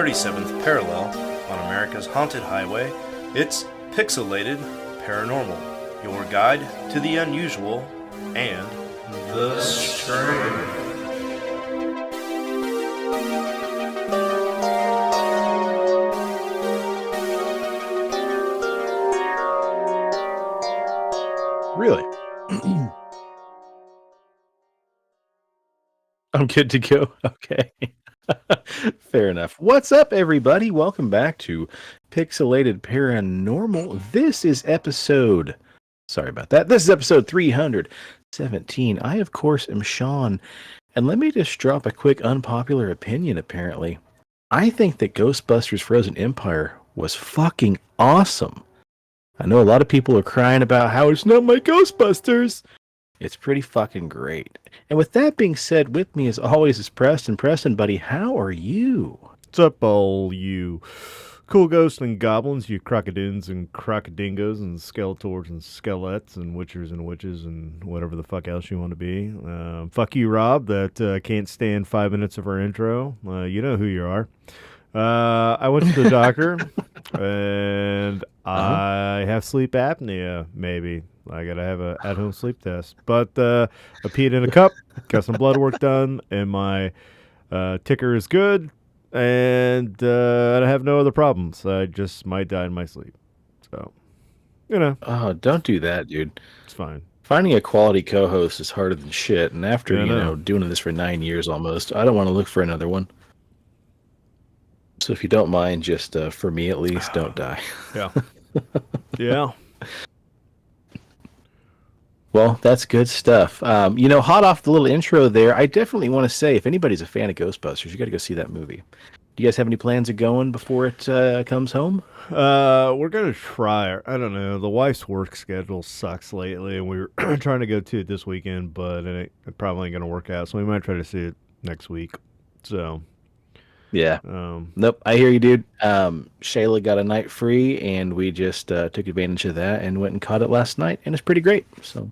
37th parallel on America's haunted highway. It's Pixelated Paranormal, your guide to the unusual and the strange. Really? I'm good to go. Okay. Fair enough. What's up, everybody? Welcome back to Pixelated Paranormal. This is episode 317. I, of course, am Sean. And let me just drop a quick unpopular opinion, apparently. I think that Ghostbusters Frozen Empire was fucking awesome. I know a lot of people are crying about how it's not my Ghostbusters. It's pretty fucking great. And with that being said, with me as always is Preston. Preston, buddy, how are you? What's up, all you cool ghosts and goblins, you crocodines and crocodingos and skeletors and skelettes and witchers and witches and whatever the fuck else you want to be. Fuck you, Rob, that can't stand 5 minutes of our intro. You know who you are. I went to the doctor, and I have sleep apnea, maybe. I gotta have a at-home sleep test. But I peed in a cup, got some blood work done, and my ticker is good, and I have no other problems. I just might die in my sleep. So, you know. Oh, don't do that, dude. It's fine. Finding a quality co-host is harder than shit, and after, doing this for 9 years almost, I don't want to look for another one. So if you don't mind, just for me at least, don't die. Yeah. Yeah. Well, that's good stuff. Hot off the little intro there, I definitely want to say, if anybody's a fan of Ghostbusters, you got to go see that movie. Do you guys have any plans of going before it comes home? We're going to try. I don't know. The wife's work schedule sucks lately, and we were trying to go to it this weekend, but it probably ain't going to work out, so we might try to see it next week. So... yeah. Nope. I hear you, dude. Shayla got a night free, and we just took advantage of that and went and caught it last night, and it's pretty great. So,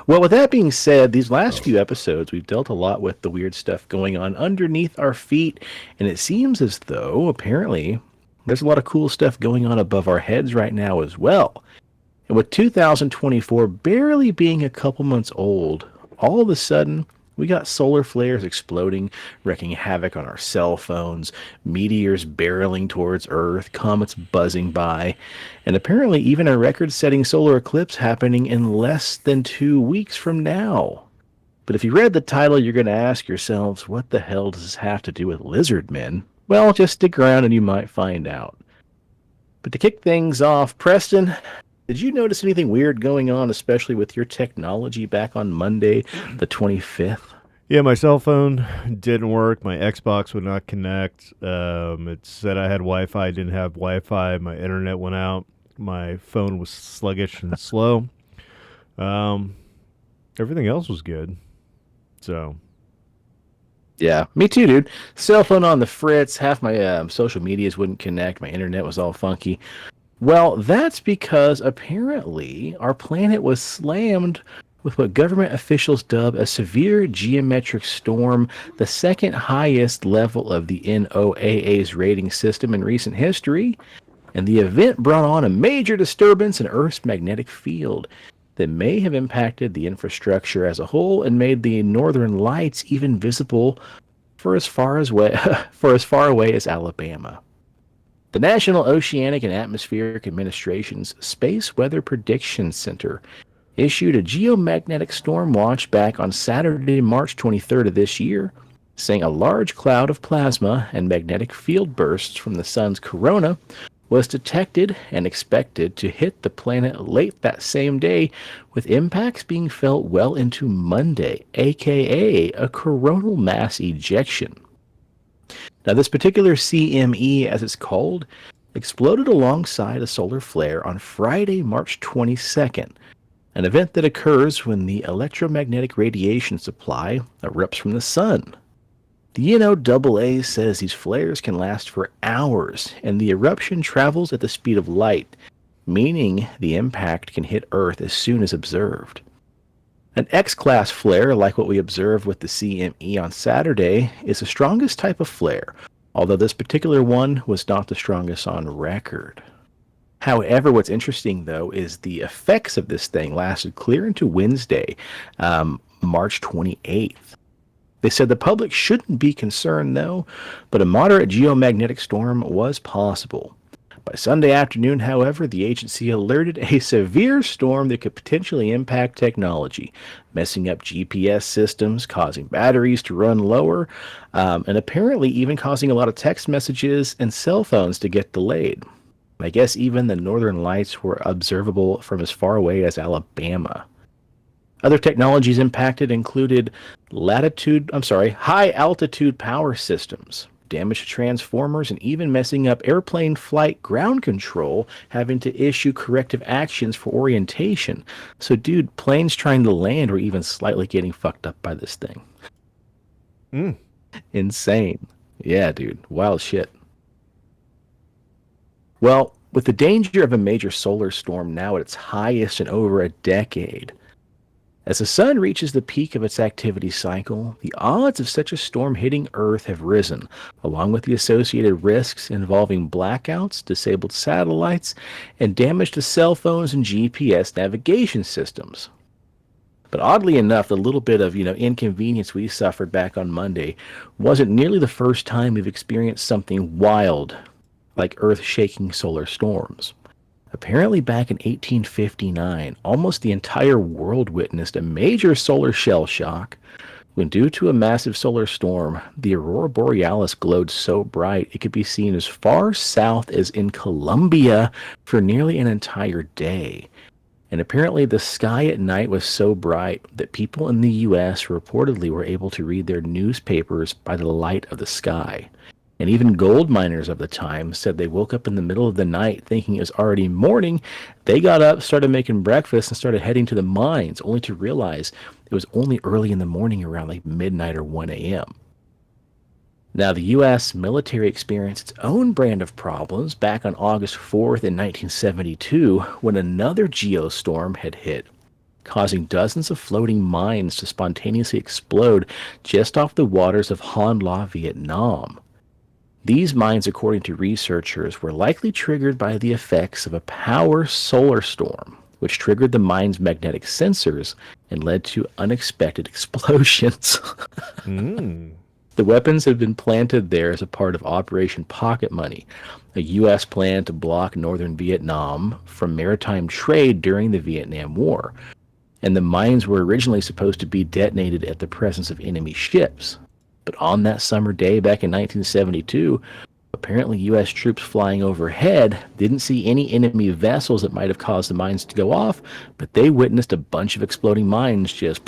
well, with that being said, these last few episodes, we've dealt a lot with the weird stuff going on underneath our feet, and it seems as though, apparently, there's a lot of cool stuff going on above our heads right now as well. And with 2024 barely being a couple months old, all of a sudden, we got solar flares exploding, wreaking havoc on our cell phones, meteors barreling towards Earth, comets buzzing by, and apparently even a record-setting solar eclipse happening in less than 2 weeks from now. But if you read the title, you're going to ask yourselves, what the hell does this have to do with lizard men? Well, just stick around and you might find out. But to kick things off, Preston, did you notice anything weird going on, especially with your technology back on Monday, the 25th? Yeah, my cell phone didn't work. My Xbox would not connect. It said I had Wi-Fi, didn't have Wi-Fi. My internet went out. My phone was sluggish and slow. Everything else was good. So... yeah, me too, dude. Cell phone on the fritz. Half my social medias wouldn't connect. My internet was all funky. Well, that's because apparently our planet was slammed with what government officials dub a severe geometric storm, the second highest level of the NOAA's rating system in recent history. And the event brought on a major disturbance in Earth's magnetic field that may have impacted the infrastructure as a whole and made the northern lights even visible for as far away as Alabama. The National Oceanic and Atmospheric Administration's Space Weather Prediction Center issued a geomagnetic storm watch back on Saturday, March 23rd of this year, saying a large cloud of plasma and magnetic field bursts from the sun's corona was detected and expected to hit the planet late that same day, with impacts being felt well into Monday, aka a coronal mass ejection. Now, this particular CME, as it's called, exploded alongside a solar flare on Friday, March 22nd, an event that occurs when the electromagnetic radiation supply erupts from the sun. The NOAA says these flares can last for hours, and the eruption travels at the speed of light, meaning the impact can hit Earth as soon as observed. An X-class flare, like what we observed with the CME on Saturday, is the strongest type of flare, although this particular one was not the strongest on record. However, what's interesting, though, is the effects of this thing lasted clear into Wednesday, March 28th. They said the public shouldn't be concerned, though, but a moderate geomagnetic storm was possible. By Sunday afternoon, however, the agency alerted a severe storm that could potentially impact technology, messing up GPS systems, causing batteries to run lower, and apparently even causing a lot of text messages and cell phones to get delayed. I guess even the northern lights were observable from as far away as Alabama. Other technologies impacted included high altitude power systems, damage to transformers, and even messing up airplane flight ground control, having to issue corrective actions for orientation. So, dude, planes trying to land were even slightly getting fucked up by this thing. Insane. Yeah, dude. Wild shit. Well, with the danger of a major solar storm now at its highest in over a decade, as the sun reaches the peak of its activity cycle, the odds of such a storm hitting Earth have risen, along with the associated risks involving blackouts, disabled satellites, and damage to cell phones and GPS navigation systems. But oddly enough, the little bit of, inconvenience we suffered back on Monday wasn't nearly the first time we've experienced something wild like earth-shaking solar storms. Apparently back in 1859, almost the entire world witnessed a major solar shell shock when, due to a massive solar storm, the aurora borealis glowed so bright it could be seen as far south as in Colombia for nearly an entire day. And apparently the sky at night was so bright that people in the U.S. reportedly were able to read their newspapers by the light of the sky. And even gold miners of the time said they woke up in the middle of the night thinking it was already morning. They got up, started making breakfast, and started heading to the mines, only to realize it was only early in the morning, around like midnight or 1 a.m. Now, the U.S. military experienced its own brand of problems back on August 4th in 1972 when another geostorm had hit, causing dozens of floating mines to spontaneously explode just off the waters of Han La, Vietnam. These mines, according to researchers, were likely triggered by the effects of a power solar storm, which triggered the mine's magnetic sensors and led to unexpected explosions. The weapons had been planted there as a part of Operation Pocket Money, a U.S. plan to block northern Vietnam from maritime trade during the Vietnam War. And the mines were originally supposed to be detonated at the presence of enemy ships. But on that summer day back in 1972, apparently U.S. troops flying overhead didn't see any enemy vessels that might have caused the mines to go off, but they witnessed a bunch of exploding mines just...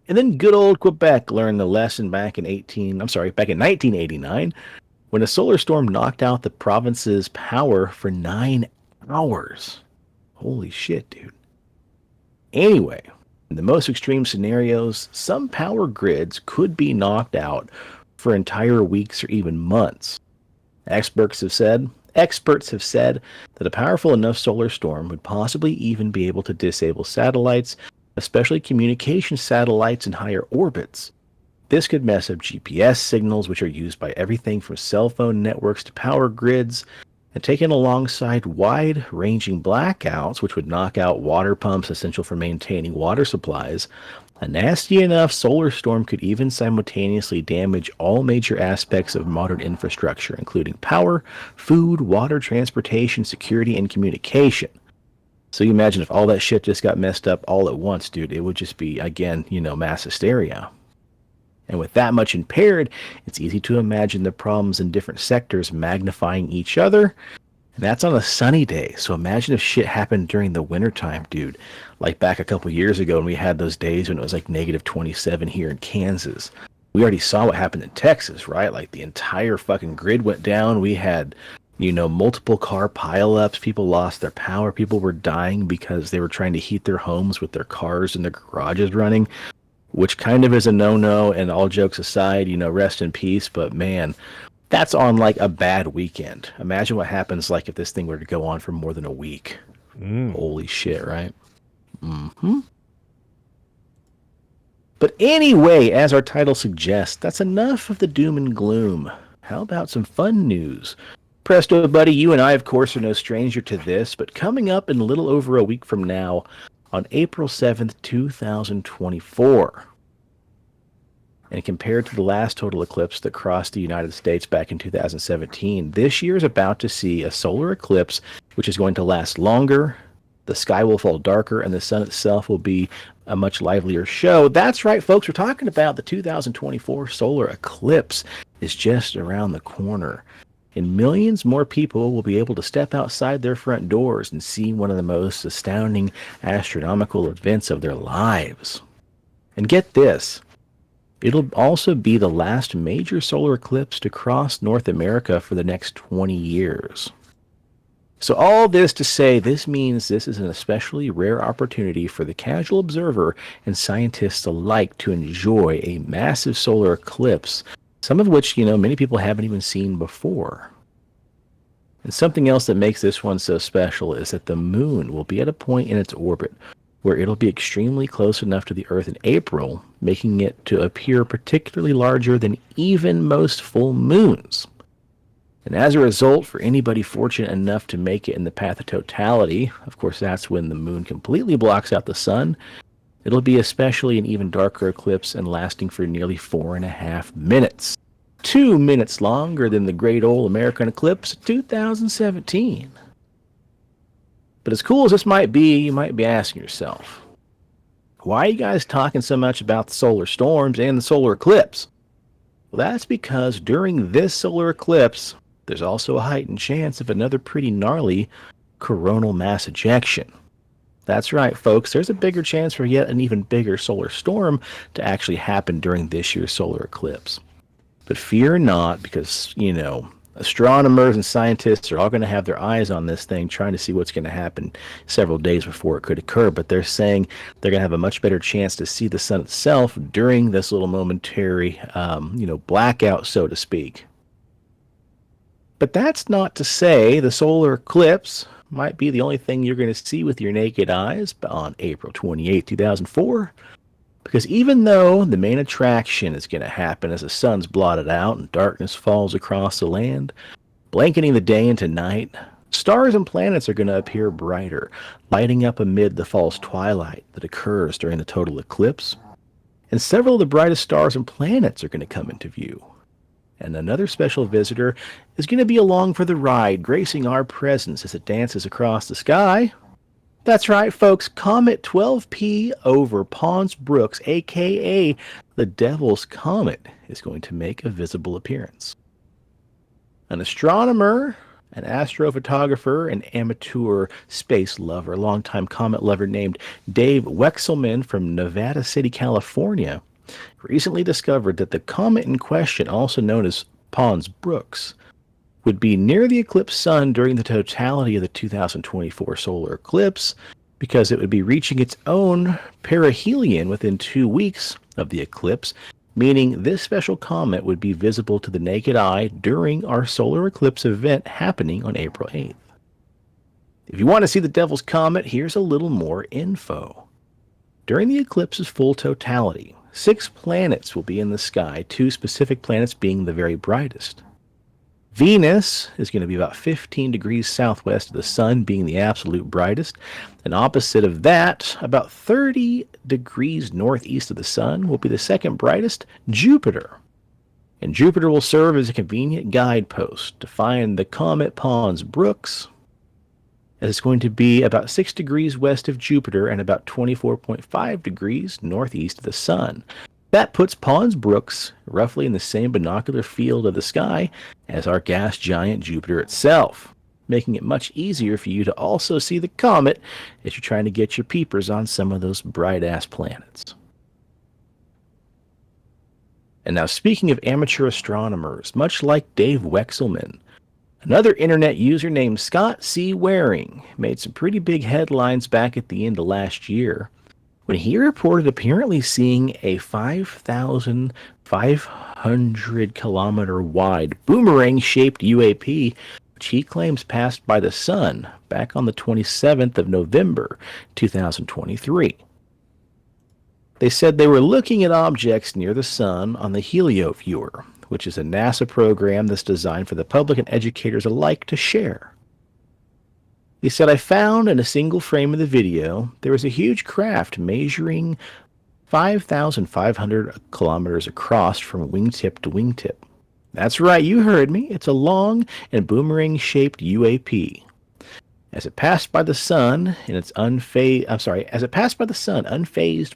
And then good old Quebec learned the lesson back in 1989, when a solar storm knocked out the province's power for 9 hours. Holy shit, dude. Anyway, in the most extreme scenarios, some power grids could be knocked out for entire weeks or even months. Experts have said that a powerful enough solar storm would possibly even be able to disable satellites, especially communication satellites in higher orbits. This could mess up GPS signals, which are used by everything from cell phone networks to power grids, and taken alongside wide-ranging blackouts, which would knock out water pumps essential for maintaining water supplies. A nasty enough solar storm could even simultaneously damage all major aspects of modern infrastructure, including power, food, water, transportation, security, and communication. So you imagine if all that shit just got messed up all at once, dude, it would just be, again, mass hysteria. And with that much impaired, it's easy to imagine the problems in different sectors magnifying each other. And that's on a sunny day. So imagine if shit happened during the wintertime, dude. Like back a couple years ago when we had those days when it was like negative 27 here in Kansas. We already saw what happened in Texas, right? Like the entire fucking grid went down. We had, multiple car pileups. People lost their power. People were dying because they were trying to heat their homes with their cars and their garages running, which kind of is a no-no. And all jokes aside, rest in peace. But man, that's on like a bad weekend. Imagine what happens like if this thing were to go on for more than a week. Holy shit, right? But anyway, as our title suggests, that's enough of the doom and gloom. How about some fun news? Presto, buddy, you and I, of course, are no stranger to this, but coming up in a little over a week from now, on April 7th, 2024, and compared to the last total eclipse that crossed the United States back in 2017, this year is about to see a solar eclipse which is going to last longer, the sky will fall darker, and the sun itself will be a much livelier show. That's right, folks, we're talking about the 2024 solar eclipse is just around the corner. And millions more people will be able to step outside their front doors and see one of the most astounding astronomical events of their lives. And get this, it'll also be the last major solar eclipse to cross North America for the next 20 years. So all this to say, this means this is an especially rare opportunity for the casual observer and scientists alike to enjoy a massive solar eclipse, some of which, many people haven't even seen before. And something else that makes this one so special is that the moon will be at a point in its orbit where it'll be extremely close enough to the Earth in April, making it to appear particularly larger than even most full moons. And as a result, for anybody fortunate enough to make it in the path of totality, of course that's when the moon completely blocks out the sun, it'll be especially an even darker eclipse and lasting for nearly 4.5 minutes. 2 minutes longer than the great old American eclipse of 2017. But as cool as this might be, you might be asking yourself, why are you guys talking so much about the solar storms and the solar eclipse? Well, that's because during this solar eclipse, there's also a heightened chance of another pretty gnarly coronal mass ejection. That's right, folks, there's a bigger chance for yet an even bigger solar storm to actually happen during this year's solar eclipse. But fear not, because, astronomers and scientists are all going to have their eyes on this thing, trying to see what's going to happen several days before it could occur. But they're saying they're going to have a much better chance to see the sun itself during this little momentary, blackout, so to speak. But that's not to say the solar eclipse might be the only thing you're going to see with your naked eyes on April 28, 2004. Because even though the main attraction is going to happen as the sun's blotted out and darkness falls across the land, blanketing the day into night, stars and planets are going to appear brighter, lighting up amid the false twilight that occurs during the total eclipse. And several of the brightest stars and planets are going to come into view. And another special visitor is going to be along for the ride, gracing our presence as it dances across the sky. That's right, folks, Comet 12P over Pons Brooks, a.k.a. the Devil's Comet, is going to make a visible appearance. An astronomer, an astrophotographer, and amateur space lover, longtime comet lover named Dave Wexelman from Nevada City, California, recently discovered that the comet in question, also known as Pons Brooks, would be near the eclipsed sun during the totality of the 2024 solar eclipse because it would be reaching its own perihelion within 2 weeks of the eclipse, meaning this special comet would be visible to the naked eye during our solar eclipse event happening on April 8th. If you want to see the Devil's Comet, here's a little more info. During the eclipse's full totality, 6 planets will be in the sky, 2 specific planets being the very brightest. Venus is going to be about 15 degrees southwest of the sun, being the absolute brightest. And opposite of that, about 30 degrees northeast of the sun, will be the second brightest, Jupiter. And Jupiter will serve as a convenient guidepost to find the comet Pons Brooks, as it's going to be about 6 degrees west of Jupiter and about 24.5 degrees northeast of the sun. That puts Pons Brooks roughly in the same binocular field of the sky as our gas giant Jupiter itself, making it much easier for you to also see the comet as you're trying to get your peepers on some of those bright-ass planets. And now, speaking of amateur astronomers, much like Dave Wexelman, another internet user named Scott C. Waring made some pretty big headlines back at the end of last year when he reported apparently seeing a 5,500 kilometer wide boomerang-shaped UAP, which he claims passed by the sun back on the 27th of November, 2023. They said they were looking at objects near the sun on the HelioViewer, which is a NASA program that's designed for the public and educators alike to share. He said, I found in a single frame of the video, there was a huge craft measuring 5,500 kilometers across from wingtip to wingtip. That's right, you heard me. It's a long and boomerang-shaped UAP. As it passed by the sun unfazed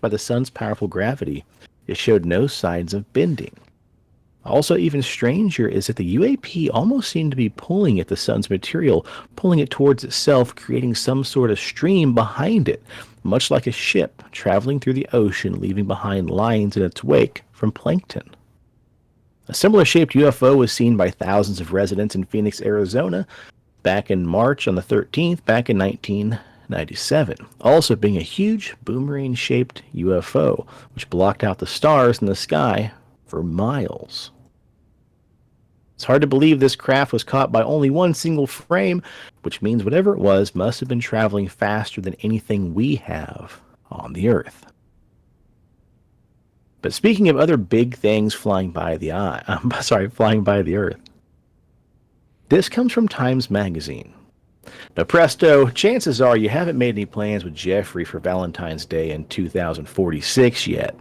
by the sun's powerful gravity, it showed no signs of bending. Also, even stranger is that the UAP almost seemed to be pulling at the sun's material, pulling it towards itself, creating some sort of stream behind it, much like a ship traveling through the ocean, leaving behind lines in its wake from plankton. A similar shaped UFO was seen by thousands of residents in Phoenix, Arizona, back in March on the 13th, back in 1997, also being a huge boomerang-shaped UFO, which blocked out the stars in the sky for miles. It's hard to believe this craft was caught by only one single frame, which means whatever it was must have been traveling faster than anything we have on the Earth. But speaking of other big things flying by the Earth, this comes from Times Magazine. Now, presto, chances are you haven't made any plans with Jeffrey for Valentine's Day in 2046 yet.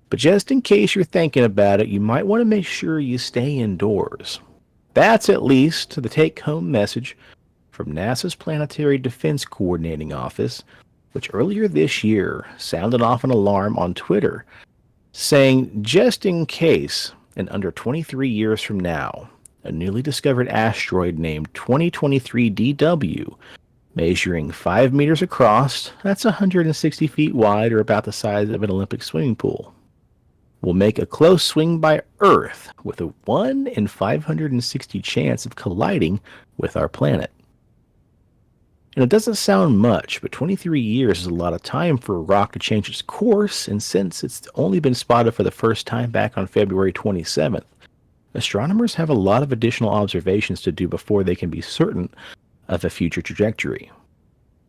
But just in case you're thinking about it, you might want to make sure you stay indoors. That's at least the take-home message from NASA's Planetary Defense Coordinating Office, which earlier this year sounded off an alarm on Twitter, saying just in case, in under 23 years from now, a newly discovered asteroid named 2023 DW, measuring 5 meters across, that's 160 feet wide or about the size of an Olympic swimming pool, will make a close swing by Earth with a 1 in 560 chance of colliding with our planet. And it doesn't sound much, but 23 years is a lot of time for a rock to change its course, and since it's only been spotted for the first time back on February 27th, astronomers have a lot of additional observations to do before they can be certain of a future trajectory.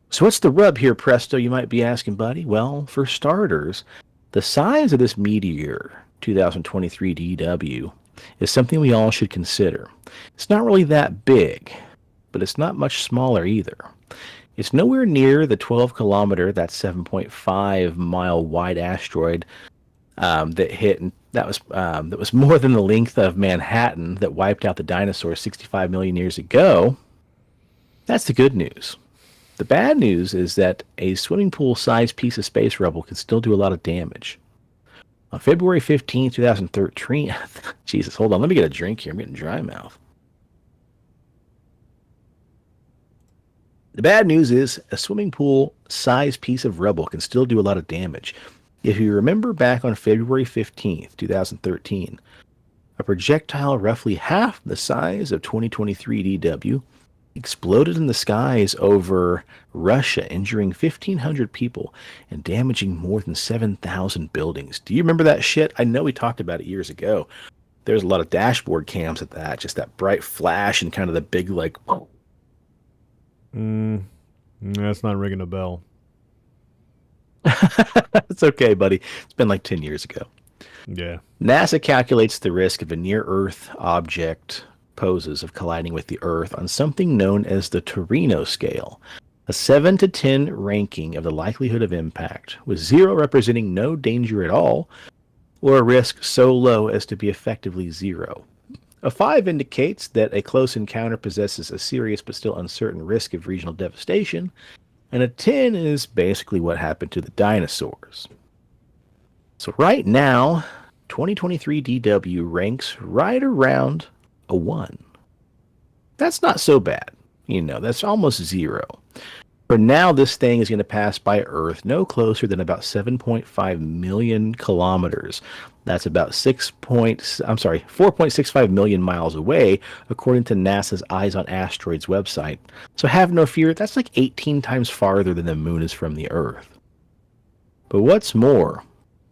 So what's the rub here, presto, you might be asking, buddy? Well, for starters, the size of this meteor, 2023 DW, is something we all should consider. It's not really that big, but it's not much smaller either. It's nowhere near the 12-kilometer, that's 7.5-mile wide asteroid that hit, and that was more than the length of Manhattan that wiped out the dinosaurs 65 million years ago. That's the good news. The bad news is that a swimming pool-sized piece of space rubble can still do a lot of damage. On February 15, 2013, Jesus, hold on, let me get a drink here. I'm getting dry mouth. The bad news is a swimming pool-sized piece of rubble can still do a lot of damage. If you remember back on February 15th, 2013, a projectile roughly half the size of 2023 DW exploded in the skies over Russia, injuring 1,500 people and damaging more than 7,000 buildings. Do you remember that shit? I know we talked about it years ago. There's a lot of dashboard cams at that, just that bright flash and kind of the big, like... That's not ringing a bell. It's okay, buddy. It's been like 10 years ago. Yeah. NASA calculates the risk of a near-Earth object poses of colliding with the Earth on something known as the Torino scale, a 7 to 10 ranking of the likelihood of impact, with 0 representing no danger at all, or a risk so low as to be effectively 0. A 5 indicates that a close encounter possesses a serious but still uncertain risk of regional devastation, and a 10 is basically what happened to the dinosaurs. So right now, 2023 DW ranks right around a 1. That's not so bad. That's almost 0. For now, this thing is going to pass by Earth no closer than about 7.5 million kilometers. That's about 4.65 million miles away, according to NASA's Eyes on Asteroids website. So have no fear, that's like 18 times farther than the moon is from the Earth. But what's more,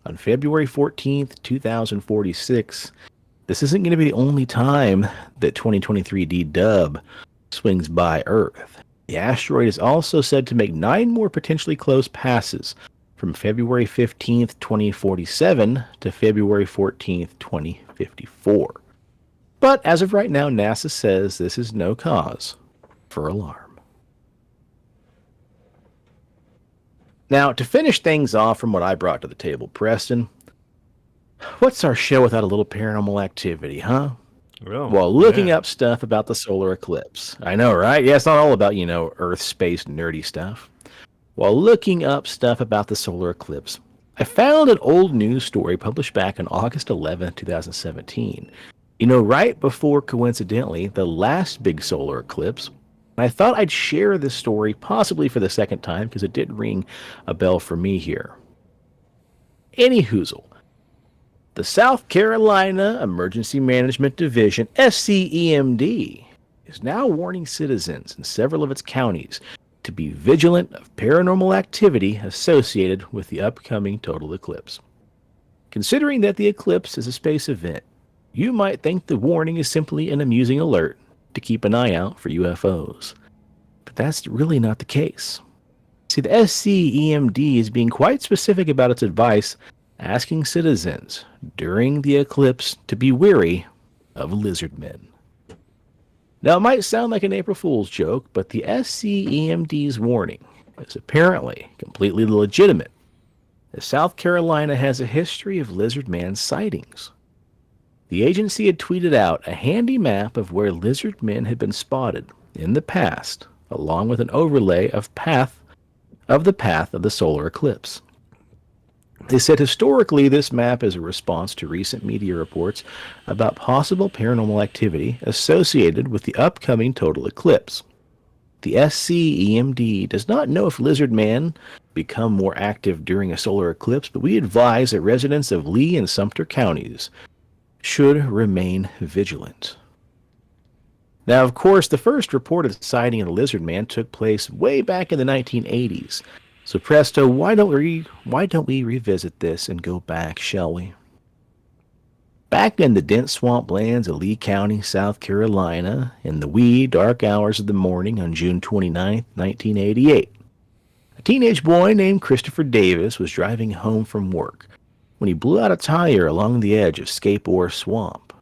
on February 14th, 2046, this isn't going to be the only time that 2023 D-Dub swings by Earth. The asteroid is also said to make 9 more potentially close passes from February 15th, 2047 to February 14th, 2054. But as of right now, NASA says this is no cause for alarm. Now, to finish things off from what I brought to the table, Preston, what's our show without a little paranormal activity, huh? Well, looking up stuff about the solar eclipse. I know, right? Yeah, it's not all about, Earth, space, nerdy stuff. While looking up stuff about the solar eclipse, I found an old news story published back on August 11th, 2017. Right before, coincidentally, the last big solar eclipse. I thought I'd share this story, possibly for the second time, because it did ring a bell for me here. Anyhoozle. The South Carolina Emergency Management Division, SCEMD, is now warning citizens in several of its counties to be vigilant of paranormal activity associated with the upcoming total eclipse. Considering that the eclipse is a space event, you might think the warning is simply an amusing alert to keep an eye out for UFOs. But that's really not the case. See, the SCEMD is being quite specific about its advice, asking citizens during the eclipse to be wary of lizard men. Now, it might sound like an April Fool's joke, but the SCEMD's warning is apparently completely legitimate, as South Carolina has a history of lizard man sightings. The agency had tweeted out a handy map of where lizard men had been spotted in the past, along with an overlay of the path of the solar eclipse. They said historically this map is a response to recent media reports about possible paranormal activity associated with the upcoming total eclipse. The SCEMD does not know if lizard men become more active during a solar eclipse, but we advise that residents of Lee and Sumter counties should remain vigilant. Now, of course, the first reported sighting of the lizard man took place way back in the 1980s. So presto, why don't we revisit this and go back, shall we? Back in the dense swamplands of Lee County, South Carolina, in the wee dark hours of the morning on June 29, 1988, a teenage boy named Christopher Davis was driving home from work when he blew out a tire along the edge of Scape-Ore Swamp.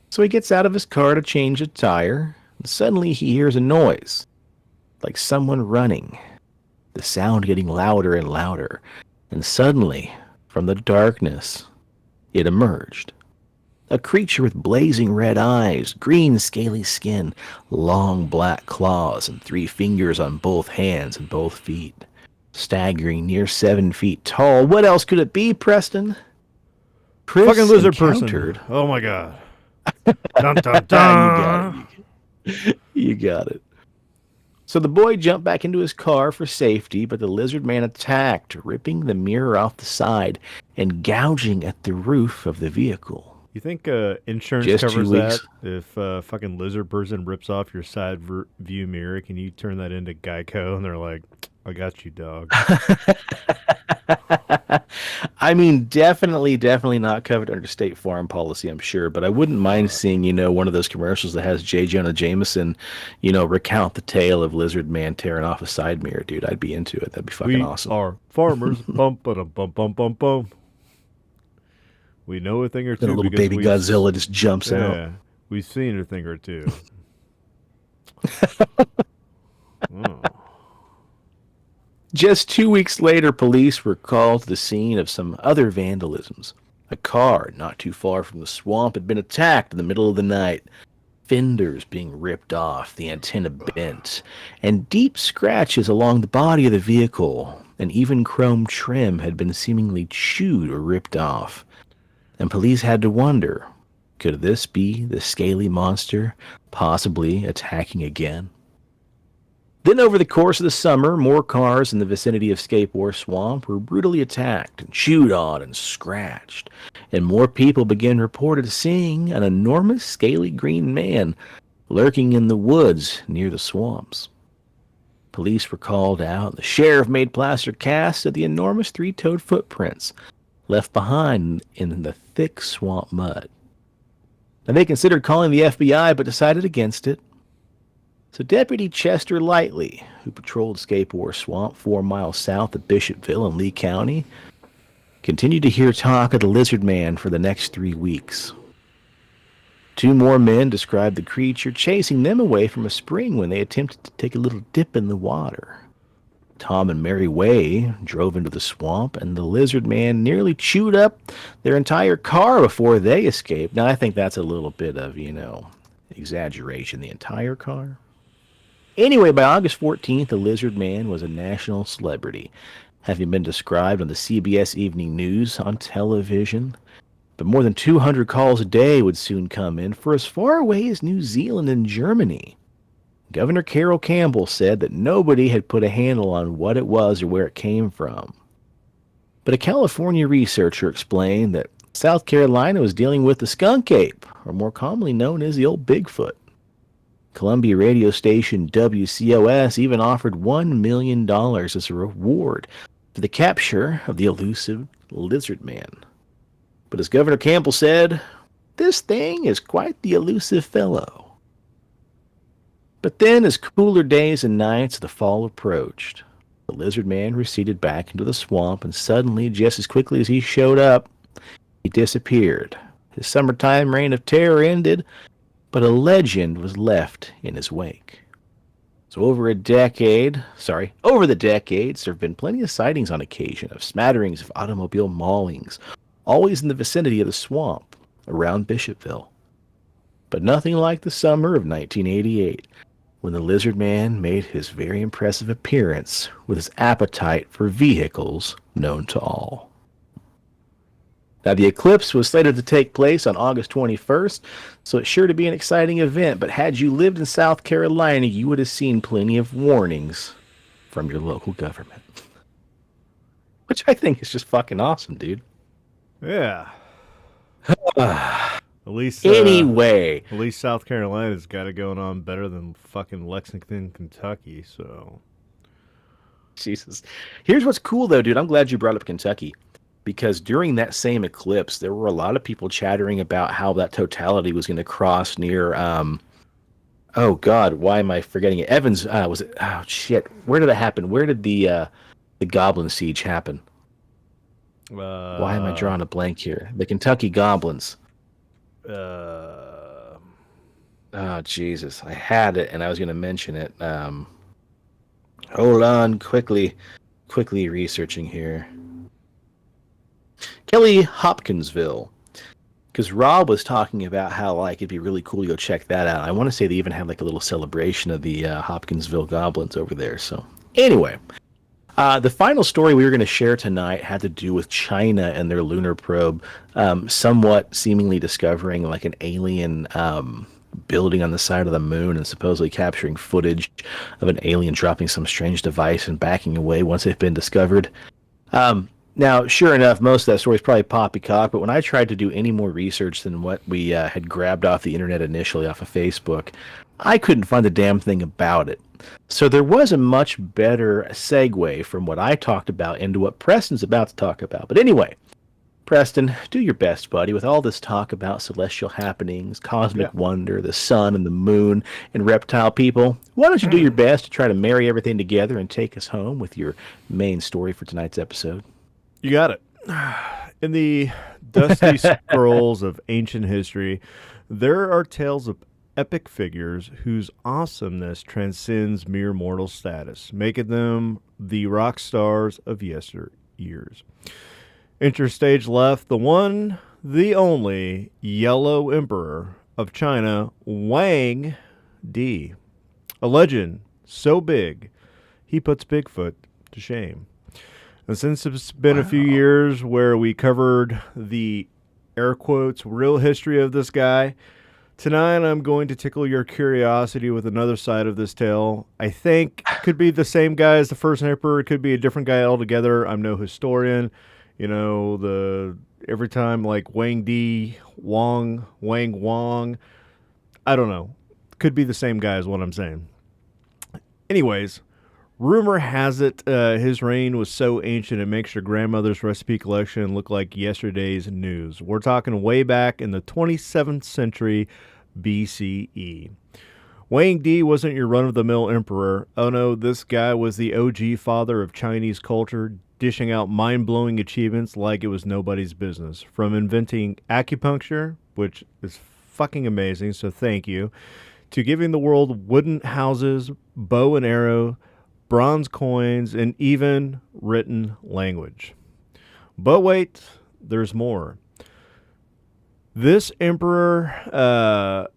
So he gets out of his car to change the tire, and suddenly he hears a noise, like someone running. The sound getting louder and louder, and suddenly, from the darkness, it emerged. A creature with blazing red eyes, green scaly skin, long black claws, and 3 fingers on both hands and both feet. Staggering near 7 feet tall. What else could it be, Preston? Chris fucking lizard encountered... person. Oh my god. Dun, dun, dun. You got it. So the boy jumped back into his car for safety, but the lizard man attacked, ripping the mirror off the side and gouging at the roof of the vehicle. You think insurance Just covers 2 weeks. that? If fucking lizard person rips off your side view mirror, can you turn that into Geico? And they're like, I got you, dog. I mean, definitely not covered under state farm policy, I'm sure. But I wouldn't mind seeing, one of those commercials that has J. Jonah Jameson, recount the tale of lizard man tearing off a side mirror, dude. I'd be into it. That'd be fucking awesome. We are farmers. Bum, ba-dum, bum, bum, bum, bum. We know a thing or two. And a little baby Godzilla just jumps out. Yeah, we've seen a thing or two. Oh. Just 2 weeks later, police were called to the scene of some other vandalisms. A car not too far from the swamp had been attacked in the middle of the night. Fenders being ripped off, the antenna bent, and deep scratches along the body of the vehicle. And even chrome trim had been seemingly chewed or ripped off. And police had to wonder, could this be the scaly monster possibly attacking again? Then over the course of the summer, more cars in the vicinity of Scape-Ore Swamp were brutally attacked and chewed on and scratched, and more people began reported seeing an enormous scaly green man lurking in the woods near the swamps. Police were called out, and the sheriff made plaster casts of the enormous 3-toed footprints left behind in the thick swamp mud. And they considered calling the FBI, but decided against it. So Deputy Chester Lightly, who patrolled Skateboard Swamp 4 miles south of Bishopville in Lee County, continued to hear talk of the lizard man for the next 3 weeks. 2 more men described the creature chasing them away from a spring when they attempted to take a little dip in the water. Tom and Mary Way drove into the swamp, and the lizard man nearly chewed up their entire car before they escaped. Now, I think that's a little bit of, exaggeration. The entire car? Anyway, by August 14th, the lizard man was a national celebrity, having been described on the CBS Evening News on television. But more than 200 calls a day would soon come in for as far away as New Zealand and Germany. Governor Carroll Campbell said that nobody had put a handle on what it was or where it came from. But a California researcher explained that South Carolina was dealing with the skunk ape, or more commonly known as the old Bigfoot. Columbia radio station WCOS even offered $1 million as a reward for the capture of the elusive lizard man. But as Governor Campbell said, this thing is quite the elusive fellow. But then, as cooler days and nights of the fall approached, the lizard man receded back into the swamp, and suddenly, just as quickly as he showed up, he disappeared. His summertime reign of terror ended, but a legend was left in his wake. So over the decades, there have been plenty of sightings on occasion of smatterings of automobile maulings, always in the vicinity of the swamp around Bishopville. But nothing like the summer of 1988, when the lizard man made his very impressive appearance with his appetite for vehicles known to all. Now, the eclipse was slated to take place on August 21st, so it's sure to be an exciting event, but had you lived in South Carolina, you would have seen plenty of warnings from your local government. Which I think is just fucking awesome, dude. Yeah. At least anyway, at least South Carolina's got it going on better than fucking Lexington, Kentucky. So, Jesus. Here's what's cool though, dude. I'm glad you brought up Kentucky, because during that same eclipse, there were a lot of people chattering about how that totality was going to cross near. Oh God, why am I forgetting it? Evans, was it? Oh shit, where did that happen? Where did the Goblin Siege happen? Why am I drawing a blank here? The Kentucky Goblins. Oh Jesus, I had it and I was going to mention it. Hold on, quickly researching here. Kelly Hopkinsville, because Rob was talking about how like it'd be really cool to go check that out. I want to say they even have like a little celebration of the Hopkinsville Goblins over there. So anyway, the final story we were going to share tonight had to do with China and their lunar probe, somewhat seemingly discovering like an alien building on the side of the moon and supposedly capturing footage of an alien dropping some strange device and backing away once they've been discovered. Now, sure enough, most of that story is probably poppycock, but when I tried to do any more research than what we had grabbed off the internet initially off of Facebook, I couldn't find a damn thing about it. So there was a much better segue from what I talked about into what Preston's about to talk about. But anyway, Preston, do your best, buddy, with all this talk about celestial happenings, cosmic wonder, the sun and the moon, and reptile people. Why don't you do your best to try to marry everything together and take us home with your main story for tonight's episode? You got it. In the dusty scrolls of ancient history, there are tales of epic figures whose awesomeness transcends mere mortal status, making them the rock stars of yesteryears. Enter stage left, the one, the only, Yellow Emperor of China, Wang Di. A legend so big, he puts Bigfoot to shame. And since it's been a few years where we covered the air quotes real history of this guy, tonight I'm going to tickle your curiosity with another side of this tale. I think could be the same guy as the first emperor, it could be a different guy altogether. I'm no historian. You know, every time like Wang Di, Wang Wong, I don't know. Could be the same guy is what I'm saying. Anyways, rumor has it his reign was so ancient it makes your grandmother's recipe collection look like yesterday's news. We're talking way back in the 27th century BCE. Wang Di wasn't your run-of-the-mill emperor. Oh no, this guy was the OG father of Chinese culture, dishing out mind-blowing achievements like it was nobody's business. From inventing acupuncture, which is fucking amazing, so thank you, to giving the world wooden houses, bow and arrow, bronze coins, and even written language. But wait, there's more. This emperor,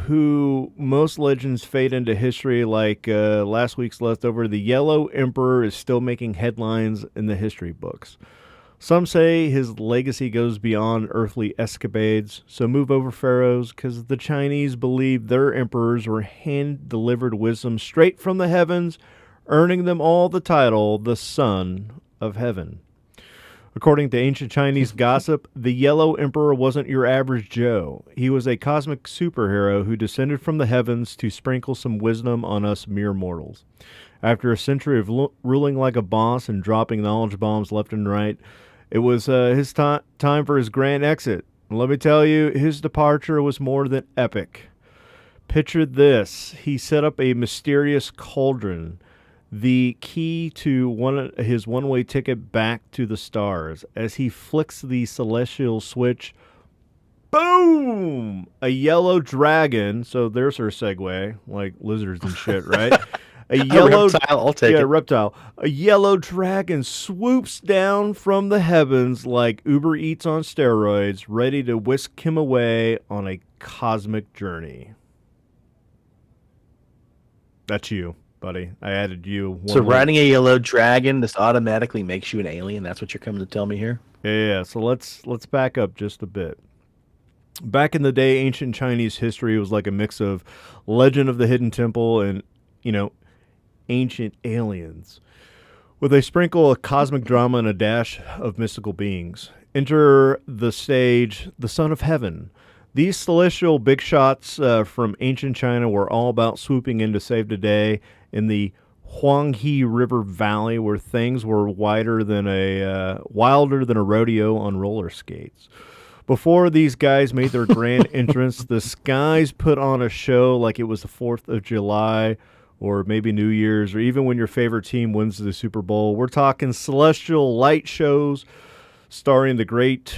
who most legends fade into history like last week's leftover, the Yellow Emperor is still making headlines in the history books. Some say his legacy goes beyond earthly escapades, so move over pharaohs, because the Chinese believe their emperors were hand-delivered wisdom straight from the heavens, earning them all the title, the Son of Heaven. According to ancient Chinese gossip, the Yellow Emperor wasn't your average Joe. He was a cosmic superhero who descended from the heavens to sprinkle some wisdom on us mere mortals. After a century of ruling like a boss and dropping knowledge bombs left and right, it was his time for his grand exit. And let me tell you, his departure was more than epic. Picture this. He set up a mysterious cauldron, the key to his one-way ticket back to the stars. As he flicks the celestial switch, boom! A yellow dragon, so there's her segue, like lizards and shit, right? A yellow reptile, I'll take it. reptile. A yellow dragon swoops down from the heavens like Uber Eats on steroids, ready to whisk him away on a cosmic journey. That's you, buddy. I added you. So riding a yellow dragon, this automatically makes you an alien. That's what you're coming to tell me here? Yeah. So let's back up just a bit. Back in the day, ancient Chinese history was like a mix of Legend of the Hidden Temple and, ancient aliens, with a sprinkle of cosmic drama and a dash of mystical beings. Enter the stage the Son of Heaven. These celestial big shots from ancient China were all about swooping in to save the day in the Huanghe River Valley, where things were wilder than a rodeo on roller skates. Before these guys made their grand entrance, the skies put on a show like it was the 4th of July or maybe New Year's, or even when your favorite team wins the Super Bowl. We're talking celestial light shows starring the great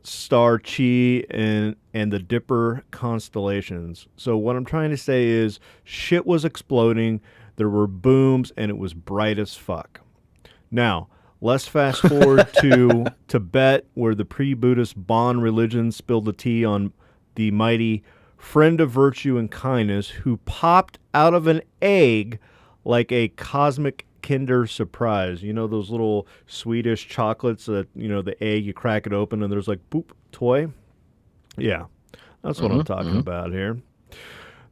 star Chi and the Dipper constellations. So what I'm trying to say is shit was exploding, there were booms, and it was bright as fuck. Now, let's fast forward to Tibet, where the pre-Buddhist Bon religion spilled the tea on the mighty friend of virtue and kindness who popped out of an egg like a cosmic Kinder Surprise. You know those little Swedish chocolates that, the egg, you crack it open and there's like, boop, toy? Yeah, that's what I'm talking about here.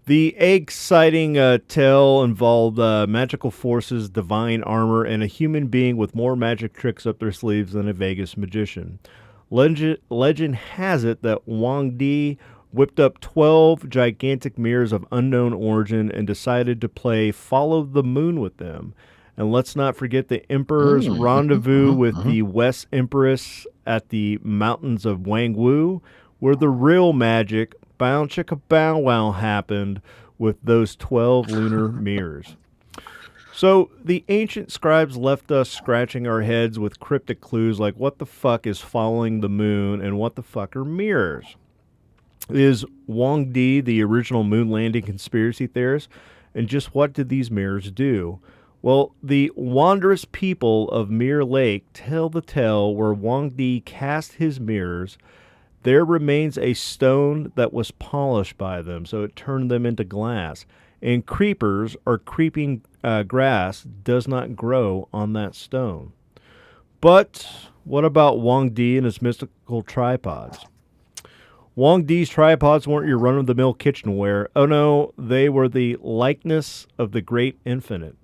The egg-sighting tale involved magical forces, divine armor, and a human being with more magic tricks up their sleeves than a Vegas magician. Legend has it that Wang Di whipped up 12 gigantic mirrors of unknown origin and decided to play Follow the Moon with them. And let's not forget the Emperor's rendezvous with the West Empress at the mountains of Wangwu, where the real magic, bow chicka bow wow, happened with those 12 lunar mirrors. So the ancient scribes left us scratching our heads with cryptic clues like what the fuck is following the moon and what the fuck are mirrors? Is Wang Di the original moon landing conspiracy theorist? And just what did these mirrors do? Well, the wondrous people of Mirror Lake tell the tale where Wang Di cast his mirrors. There remains a stone that was polished by them, so it turned them into glass. And creepers, or creeping grass, does not grow on that stone. But what about Wang Di and his mystical tripods? Wang Di's tripods weren't your run-of-the-mill kitchenware. Oh no, they were the likeness of the great infinite.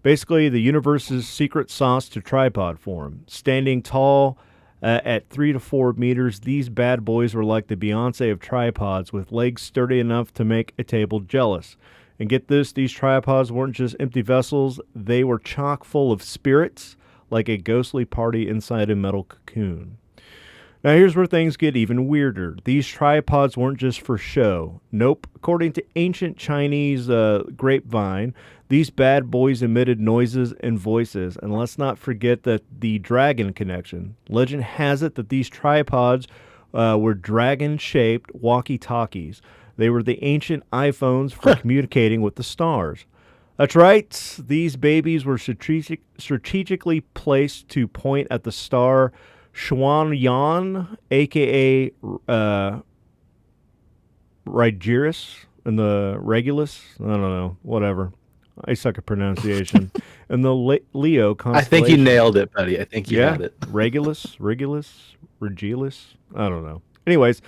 Basically, the universe's secret sauce to tripod form. Standing tall at 3 to 4 meters, these bad boys were like the Beyonce of tripods, with legs sturdy enough to make a table jealous. And get this, these tripods weren't just empty vessels, they were chock full of spirits, like a ghostly party inside a metal cocoon. Now, here's where things get even weirder. These tripods weren't just for show. Nope. According to ancient Chinese grapevine, these bad boys emitted noises and voices. And let's not forget that the dragon connection. Legend has it that these tripods were dragon-shaped walkie-talkies. They were the ancient iPhones for communicating with the stars. That's right. These babies were strategically placed to point at the star Xuanyan, a.k.a. Rigirus, and the Regulus. I don't know. Whatever. I suck at pronunciation. And the Leo constellation. I think you nailed it, buddy. I think you had it. Regulus. I don't know. Anyways,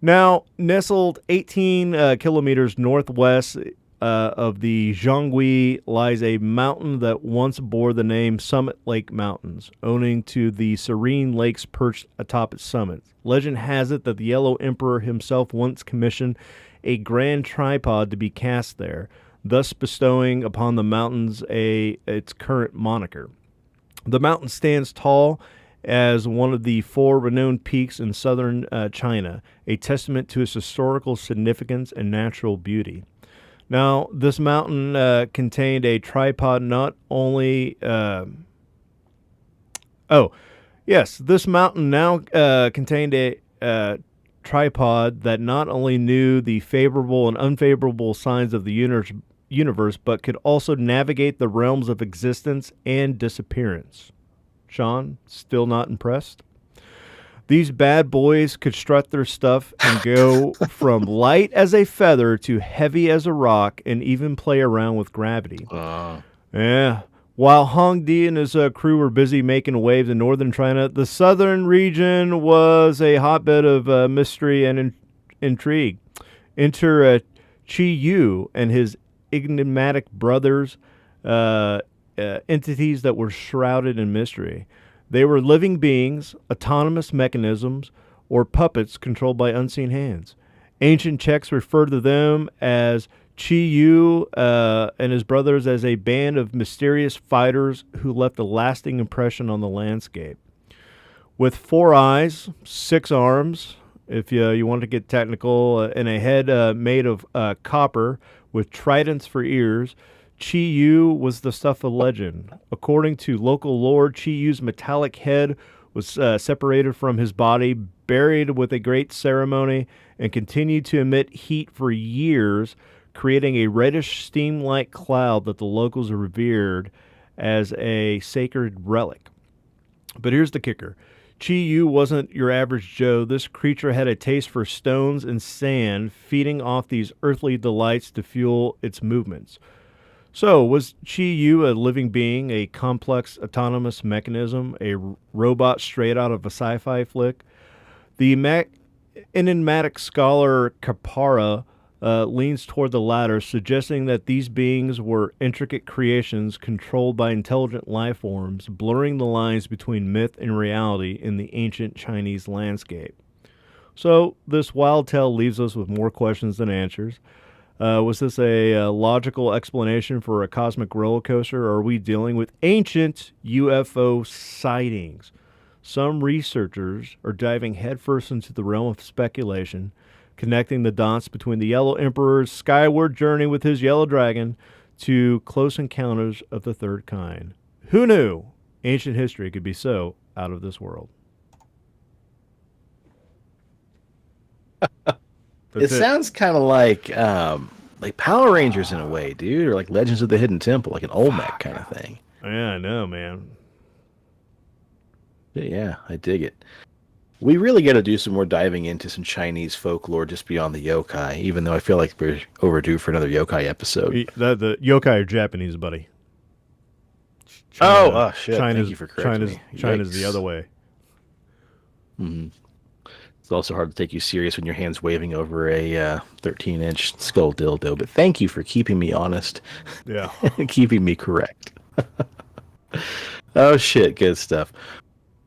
now nestled 18 kilometers northwest of the Zhonghui lies a mountain that once bore the name Summit Lake Mountains, owing to the serene lakes perched atop its summit. Legend has it that the Yellow Emperor himself once commissioned a grand tripod to be cast there, thus bestowing upon the mountains its current moniker. The mountain stands tall as one of the 4 renowned peaks in southern China, a testament to its historical significance and natural beauty. Now, this mountain contained a tripod not only... this mountain now contained a tripod that not only knew the favorable and unfavorable signs of the universe, but could also navigate the realms of existence and disappearance. Sean, still not impressed? These bad boys could strut their stuff and go from light as a feather to heavy as a rock and even play around with gravity. Yeah. While Hong Di and his crew were busy making waves in northern China, the southern region was a hotbed of mystery and intrigue. Enter Chi Yu and his enigmatic brothers, entities that were shrouded in mystery. They were living beings, autonomous mechanisms, or puppets controlled by unseen hands. Ancient texts refer to them as Chi Yu and his brothers as a band of mysterious fighters who left a lasting impression on the landscape. With 4 eyes, 6 arms, if you want to get technical, and a head made of copper with tridents for ears, Chi Yu was the stuff of legend. According to local lore, Chi Yu's metallic head was separated from his body, buried with a great ceremony, and continued to emit heat for years, creating a reddish steam-like cloud that the locals revered as a sacred relic. But here's the kicker. Chi Yu wasn't your average Joe. This creature had a taste for stones and sand, feeding off these earthly delights to fuel its movements. So, was Chi Yu a living being, a complex autonomous mechanism, a robot straight out of a sci-fi flick? The enigmatic scholar Kapara leans toward the latter, suggesting that these beings were intricate creations controlled by intelligent life forms, blurring the lines between myth and reality in the ancient Chinese landscape. So, this wild tale leaves us with more questions than answers. Was this a logical explanation for a cosmic roller coaster, or are we dealing with ancient UFO sightings? Some researchers are diving headfirst into the realm of speculation, connecting the dots between the Yellow Emperor's skyward journey with his yellow dragon to close encounters of the third kind. Who knew ancient history could be so out of this world? It sounds kind of like Power Rangers in a way, dude, or like Legends of the Hidden Temple, like an Olmec kind of thing. Yeah, I know, man. Yeah, I dig it. We really got to do some more diving into some Chinese folklore just beyond the yokai, even though I feel like we're overdue for another yokai episode. The yokai are Japanese, buddy. Shit. Thank you for correcting me. China's the other way. Mm-hmm. It's also hard to take you serious when your hand's waving over a 13-inch skull dildo, but thank you for keeping me honest. Yeah. And keeping me correct. Oh, shit. Good stuff.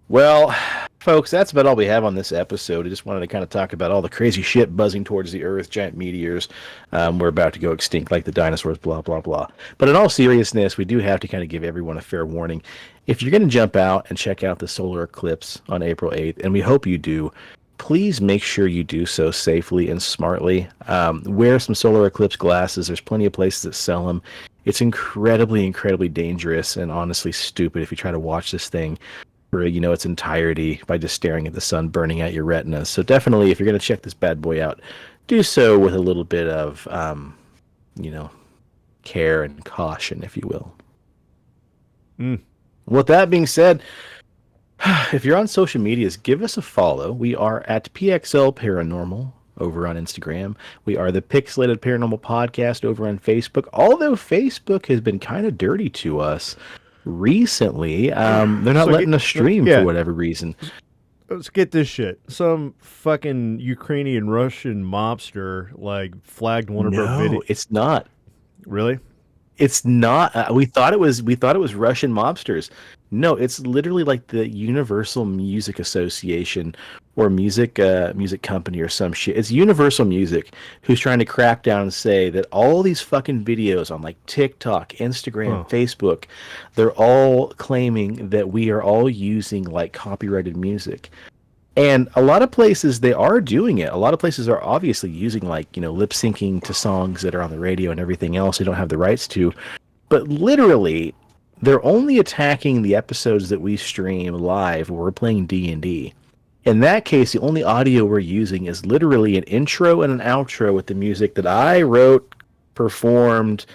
Well, folks, that's about all we have on this episode. I just wanted to kind of talk about all the crazy shit buzzing towards the Earth, giant meteors. We're about to go extinct like the dinosaurs, blah, blah, blah. But in all seriousness, we do have to kind of give everyone a fair warning. If you're going to jump out and check out the solar eclipse on April 8th, and we hope you do, please make sure you do so safely and smartly. Wear some solar eclipse glasses. There's plenty of places that sell them. It's incredibly, incredibly dangerous and honestly stupid if you try to watch this thing for its entirety by just staring at the sun burning at your retinas. So definitely, if you're going to check this bad boy out, do so with a little bit of care and caution, if you will. With that being said, if you're on social medias, give us a follow. We are at PXL Paranormal over on Instagram. We are the Pixelated Paranormal Podcast over on Facebook. Although Facebook has been kind of dirty to us recently, they're not letting us stream for whatever reason. Let's get this shit. Some fucking Ukrainian Russian mobster flagged one of our videos. No, it's not. Really? It's not. We thought it was Russian mobsters. No, it's literally like the Universal Music Association or music company or some shit. It's Universal Music who's trying to crack down and say that all these fucking videos on like TikTok, Instagram, Facebook, they're all claiming that we are all using like copyrighted music. And a lot of places they are doing it. A lot of places are obviously using lip syncing to songs that are on the radio and everything else they don't have the rights to. But literally, they're only attacking the episodes that we stream live where we're playing D&D. In that case, the only audio we're using is literally an intro and an outro with the music that I wrote, performed,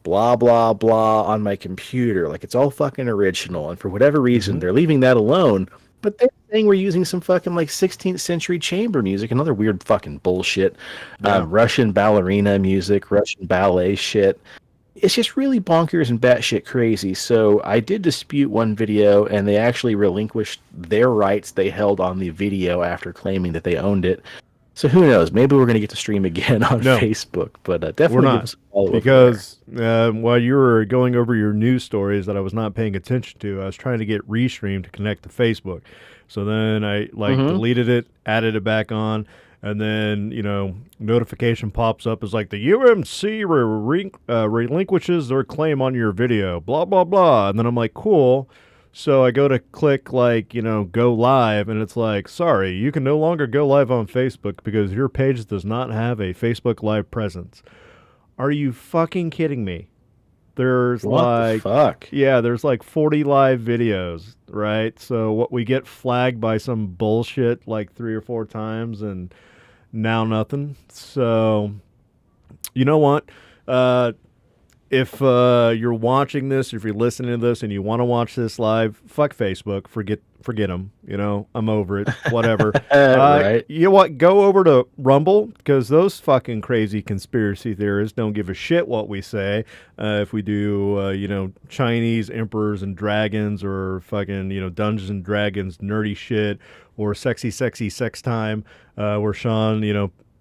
blah, blah, blah on my computer. Like, it's all fucking original. And for whatever reason, they're leaving that alone. But they're saying we're using some fucking 16th century chamber music and other weird fucking bullshit. Russian ballerina music, Russian ballet shit. It's just really bonkers and batshit crazy. So I did dispute one video, and they actually relinquished their rights they held on the video after claiming that they owned it. So who knows? Maybe we're going to get to stream again on Facebook, but definitely give us a follow. Because while you were going over your news stories that I was not paying attention to, I was trying to get Restream to connect to Facebook. So then I deleted it, added it back on, and then notification pops up as like the UMC relinquishes their claim on your video, blah blah blah, and then I'm like, cool. So I go to click go live, and it's like, sorry, you can no longer go live on Facebook because your page does not have a Facebook Live presence. Are you fucking kidding me? There's the fuck? Yeah, there's 40 live videos, right? So what we get flagged by some bullshit 3 or 4 times, and now nothing. So you know what? If you're watching this, if you're listening to this and you want to watch this live, fuck Facebook. Forget them. I'm over it. Whatever. Right. You know what? Go over to Rumble, because those fucking crazy conspiracy theorists don't give a shit what we say. If we do, Chinese emperors and dragons, or fucking, Dungeons and Dragons nerdy shit, or sexy sex time, where Sean,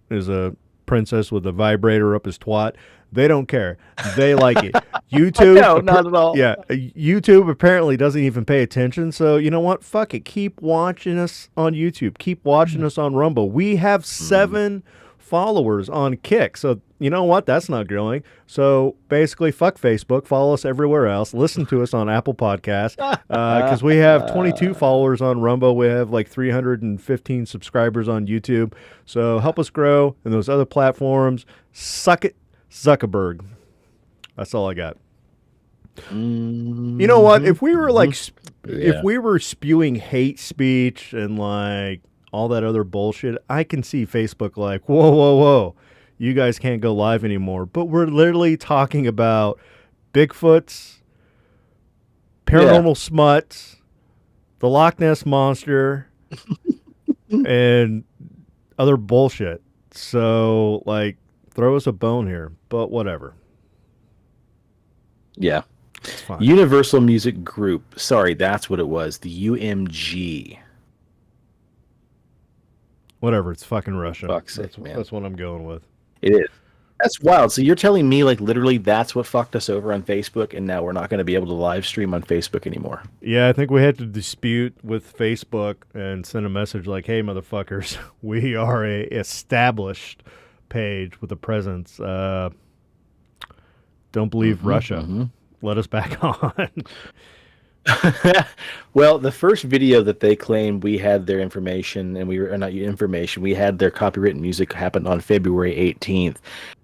is a princess with a vibrator up his twat. They don't care. They like it. YouTube, no, not at all. Yeah, YouTube apparently doesn't even pay attention. So you know what? Fuck it. Keep watching us on YouTube. Keep watching us on Rumble. We have 7 followers on Kick. So you know what? That's not growing. So basically, fuck Facebook. Follow us everywhere else. Listen to us on Apple Podcasts, because we have 22 followers on Rumble. We have 315 subscribers on YouTube. So help us grow in those other platforms. Suck it, Zuckerberg. That's all I got. You know what? If we were if we were spewing hate speech and all that other bullshit, I can see Facebook whoa, you guys can't go live anymore. But we're literally talking about Bigfoots, paranormal smuts, the Loch Ness monster, and other bullshit. So throw us a bone here, but whatever. Yeah. It's fine. Universal Music Group. Sorry, that's what it was. The UMG. Whatever. It's fucking Russia. Fuck's sake, man. That's what I'm going with. It is. That's wild. So you're telling me, like, literally that's what fucked us over on Facebook, and now we're not going to be able to live stream on Facebook anymore. Yeah, I think we had to dispute with Facebook and send a message like, "Hey, motherfuckers, we are a established page with a presence. Don't believe Russia. Let us back on." Well, the first video that they claimed we had their information, and we were not information, we had their copywritten music happened on February 18th,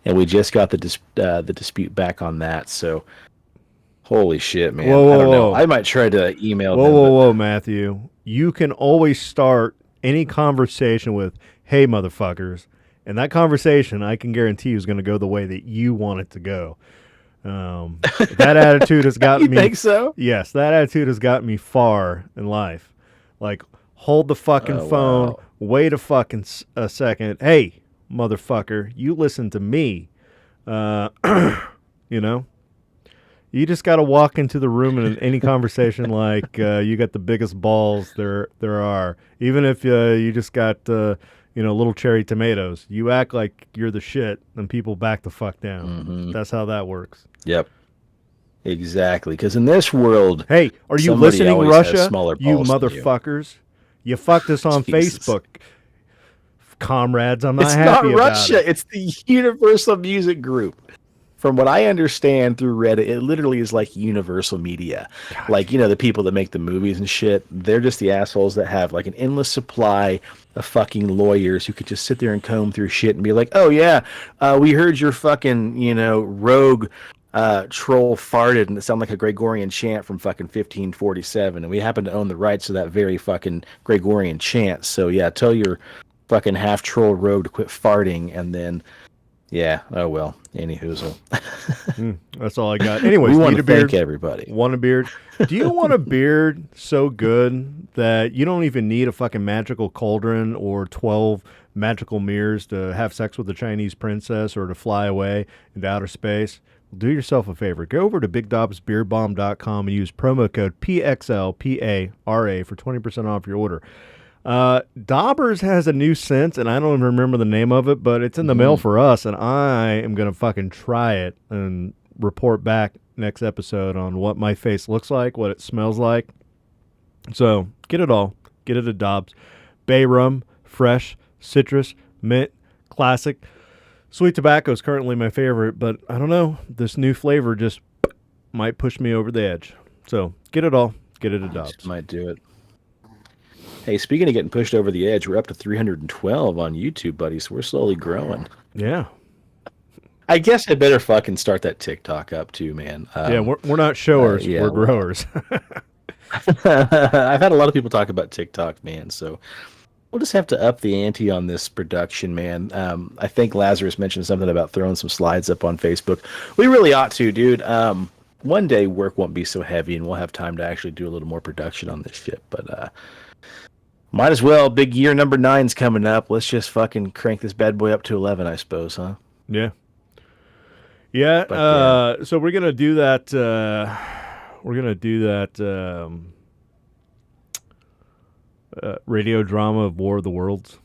and we just got the dispute back on that. So, holy shit, man! Whoa, I don't know. whoa. I might try to email Whoa, them. whoa, Matthew. You can always start any conversation with, "Hey, motherfuckers." And that conversation, I can guarantee you, is going to go the way that you want it to go. That attitude has gotten me. You think so? Yes, that attitude has gotten me far in life. Like, hold the fucking phone, wow. wait a second. "Hey, motherfucker, you listen to me." You know? You just got to walk into the room in any conversation like you got the biggest balls there are. Even if you just got little cherry tomatoes, you act like you're the shit, and people back the fuck down. That's how that works. Yep. Exactly. Because in this world, hey, are you somebody listening, always has Russia? smaller You balls than you. motherfuckers! You fucked us on Jesus. Facebook, comrades. I'm not It's happy not about Russia. it. It's the Universal Music Group. From what I understand through Reddit, it literally is like Universal Media. God. Like, the people that make the movies and shit, they're just the assholes that have like an endless supply of fucking lawyers who could just sit there and comb through shit and be like, "Oh yeah, we heard your fucking, rogue troll farted and it sounded like a Gregorian chant from fucking 1547, and we happen to own the rights to that very fucking Gregorian chant. So yeah, tell your fucking half troll rogue to quit farting." And then yeah, oh well, any hoozle. That's all I got. Anyways, We want need to a beard. thank everybody. Want a beard? Do you want a beard so good that you don't even need a fucking magical cauldron or 12 magical mirrors to have sex with a Chinese princess or to fly away into outer space? Do yourself a favor. Go over to BigDobsBeardBomb.com and use promo code PXLPARA for 20% off your order. Daubers has a new scent, and I don't even remember the name of it, but it's in the mail for us, and I am going to fucking try it and report back next episode on what my face looks like, what it smells like. So, get it all. Get it at Dobbs. Bay rum, fresh, citrus, mint, classic. Sweet tobacco is currently my favorite, but I don't know. This new flavor just might push me over the edge. So, get it all. Get it at Dobbs. Might do it. Hey, speaking of getting pushed over the edge, we're up to 312 on YouTube, buddy, so we're slowly growing. Yeah. I guess I better fucking start that TikTok up too, man. Yeah, we're not showers, yeah, we're growers. I've had a lot of people talk about TikTok, man, so we'll just have to up the ante on this production, man. I think Lazarus mentioned something about throwing some slides up on Facebook. We really ought to, dude. One day work won't be so heavy, and we'll have time to actually do a little more production on this shit, but might as well. Big year number 9's coming up. Let's just fucking crank this bad boy up to 11, I suppose, huh? Yeah. Yeah. But, so we're gonna do that. Radio drama of War of the Worlds.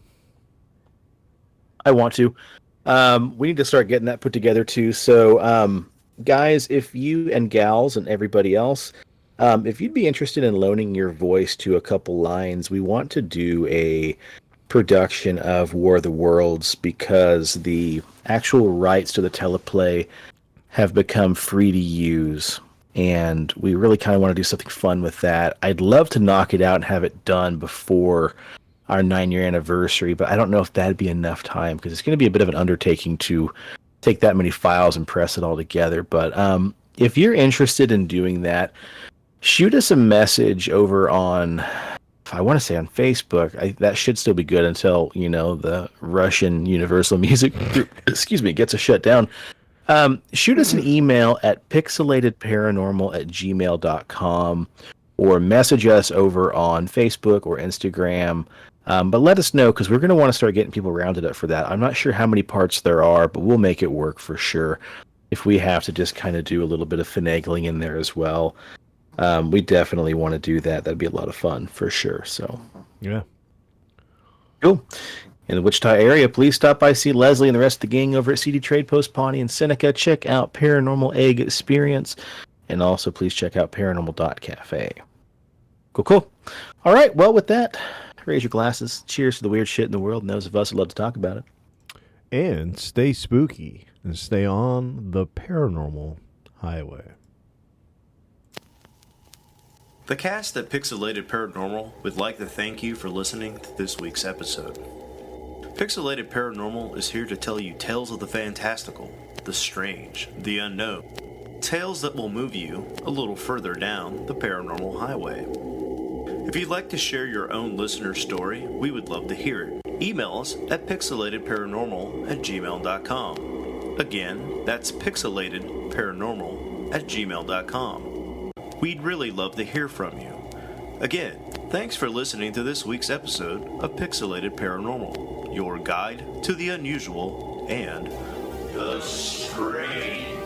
I want to. We need to start getting that put together too. So, guys, if you and gals and everybody else, if you'd be interested in loaning your voice to a couple lines, we want to do a production of War of the Worlds because the actual rights to the teleplay have become free to use, and we really kind of want to do something fun with that. I'd love to knock it out and have it done before our 9-year anniversary, but I don't know if that'd be enough time because it's going to be a bit of an undertaking to take that many files and press it all together. But if you're interested in doing that, shoot us a message over on, I want to say on Facebook. That should still be good until, the Russian Universal Music Group, gets a shutdown. Shoot us an email at pixelatedparanormal@gmail.com or message us over on Facebook or Instagram. But let us know because we're going to want to start getting people rounded up for that. I'm not sure how many parts there are, but we'll make it work for sure. If we have to just kind of do a little bit of finagling in there as well. We definitely want to do that. That'd be a lot of fun for sure. So Yeah. cool. in the Wichita area, please stop by, see Leslie and the rest of the gang over at CD Trade Post Pawnee and Seneca. Check out Paranormal Egg Experience, and also please check out paranormal.cafe. Cool. All right, well, with that, raise your glasses. Cheers to the weird shit in the world and those of us who love to talk about it. And stay spooky and stay on the paranormal highway. The cast at Pixelated Paranormal would like to thank you for listening to this week's episode. Pixelated Paranormal is here to tell you tales of the fantastical, the strange, the unknown. Tales that will move you a little further down the paranormal highway. If you'd like to share your own listener story, we would love to hear it. Email us at pixelatedparanormal@gmail.com. Again, that's pixelatedparanormal@gmail.com. We'd really love to hear from you. Again, thanks for listening to this week's episode of Pixelated Paranormal, your guide to the unusual and the strange.